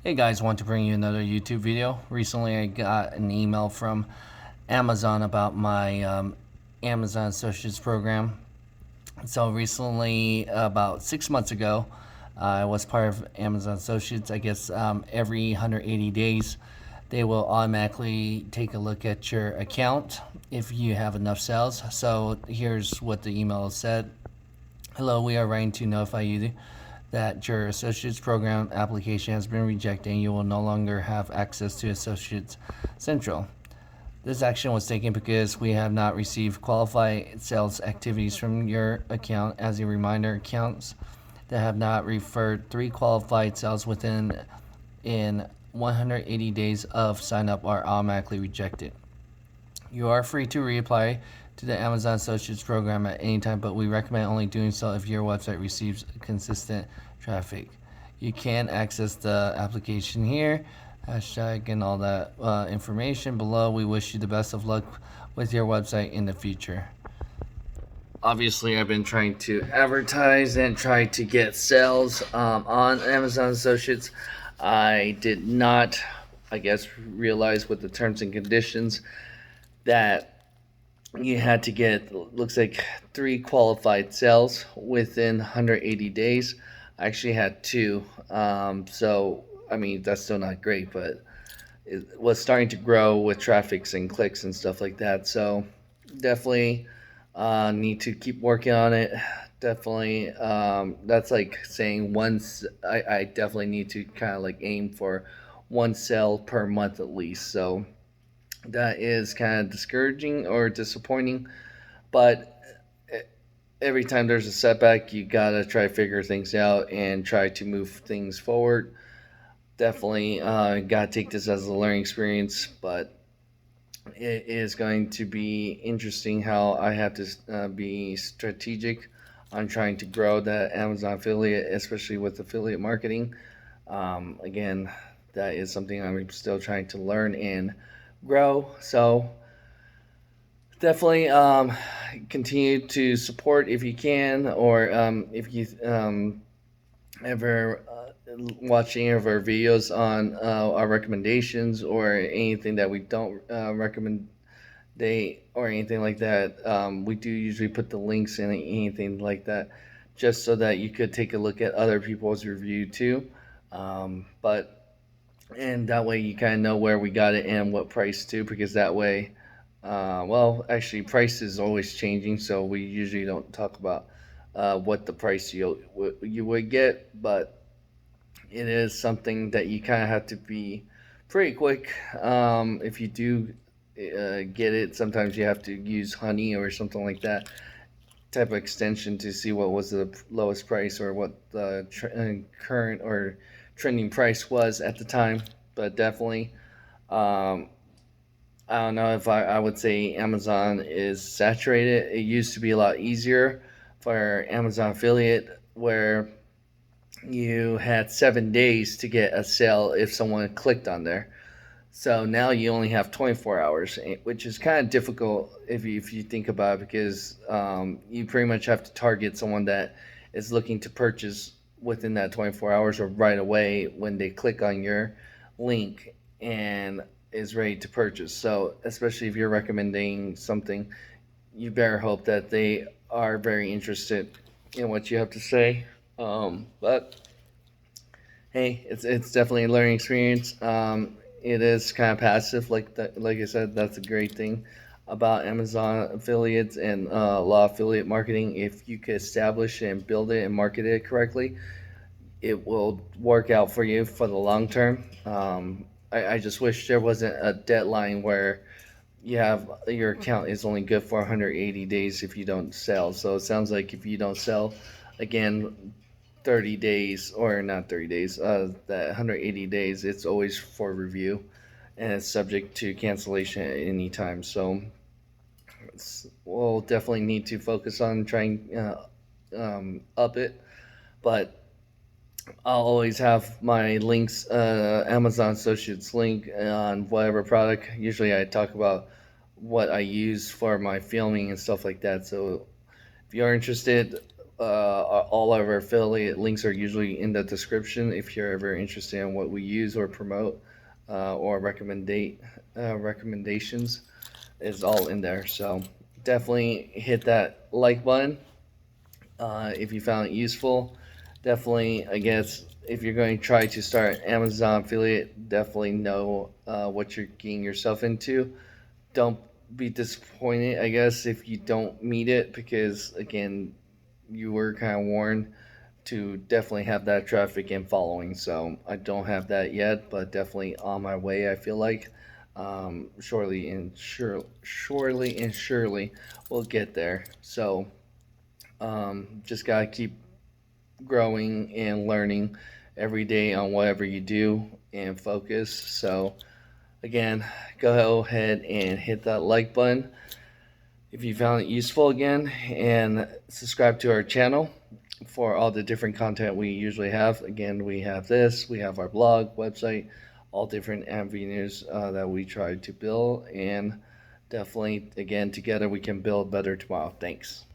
Hey guys, want to bring you another YouTube video. Recently I got an email from Amazon about my Amazon Associates program. So recently, about 6 months ago, I was part of Amazon Associates. I guess every 180 days, they will automatically take a look at your account if you have enough sales. So here's what the email said. Hello, we are writing to notify you that your Associates Program application has been rejected and you will no longer have access to Associates Central. This action was taken because we have not received qualified sales activities from your account. As a reminder, accounts that have not referred 3 qualified sales within in 180 days of sign up are automatically rejected. You are free to reapply to the Amazon Associates program at any time, but we recommend only doing so if your website receives consistent traffic. You can access the application here, hashtag and all that information below. We wish you the best of luck with your website in the future. Obviously, I've been trying to advertise and try to get sales on Amazon Associates. I did not, I guess, realize with the terms and conditions that you had to get, looks like 3 qualified sales within 180 days. I actually had 2. So I mean, that's still not great, but it was starting to grow with traffics and clicks and stuff like that. So definitely need to keep working on it. Definitely, that's like saying once. I definitely need to kind of like aim for 1 sale per month at least. So that is kind of discouraging or disappointing. But every time there's a setback, you gotta try to figure things out and try to move things forward. Definitely gotta take this as a learning experience, but it is going to be interesting how I have to be strategic on trying to grow that Amazon affiliate, especially with affiliate marketing. Again, that is something I'm still trying to learn and grow. So definitely continue to support if you can, or if you ever watch any of our videos on our recommendations or anything that we don't recommend or anything like that. We do usually put the links in anything like that, just so that you could take a look at other people's review too. But and that way you kind of know where we got it and what price too, because that way, well, actually, price is always changing, so we usually don't talk about what the price you would get, but it is something that you kind of have to be pretty quick. If you do get it, sometimes you have to use honey or something like that type of extension to see what was the lowest price or what the current or trending price was at the time. But definitely, um, I don't know if I would say Amazon is saturated. It used to be a lot easier for Amazon affiliate, where you had 7 days to get a sale if someone clicked on there. So now you only have 24 hours, which is kind of difficult if you think about it, because you pretty much have to target someone that is looking to purchase within that 24 hours or right away when they click on your link and is ready to purchase. So, especially if you're recommending something, you better hope that they are very interested in what you have to say. But hey, it's definitely a learning experience. It is kind of passive, like like I said, that's a great thing about Amazon affiliates and law affiliate marketing. If you could establish and build it and market it correctly, it will work out for you for the long term. I just wish there wasn't a deadline where you have your account is only good for 180 days if you don't sell. So it sounds like if you don't sell, again, 30 days, or not 30 days, that 180 days, it's always for review and it's subject to cancellation at any time. So we'll definitely need to focus on trying up it, but I'll always have my links, Amazon Associates link on whatever product. Usually I talk about what I use for my filming and stuff like that. So if you're interested, all of our affiliate links are usually in the description if you're ever interested in what we use or promote, or recommendations is all in there. So definitely hit that like button if you found it useful. Definitely, I guess, if you're going to try to start an Amazon affiliate, definitely know what you're getting yourself into. Don't be disappointed, I guess, if you don't meet it, because again, you were kind of warned to definitely have that traffic and following. So I don't have that yet, but definitely on my way. I feel like surely and surely we'll get there. So just gotta keep growing and learning every day on whatever you do and focus. So again, go ahead and hit that like button if you found it useful again, and subscribe to our channel for all the different content we usually have. Again, we have this, we have our blog, website, all different avenues that we try to build, and definitely, again, together we can build better tomorrow. Thanks.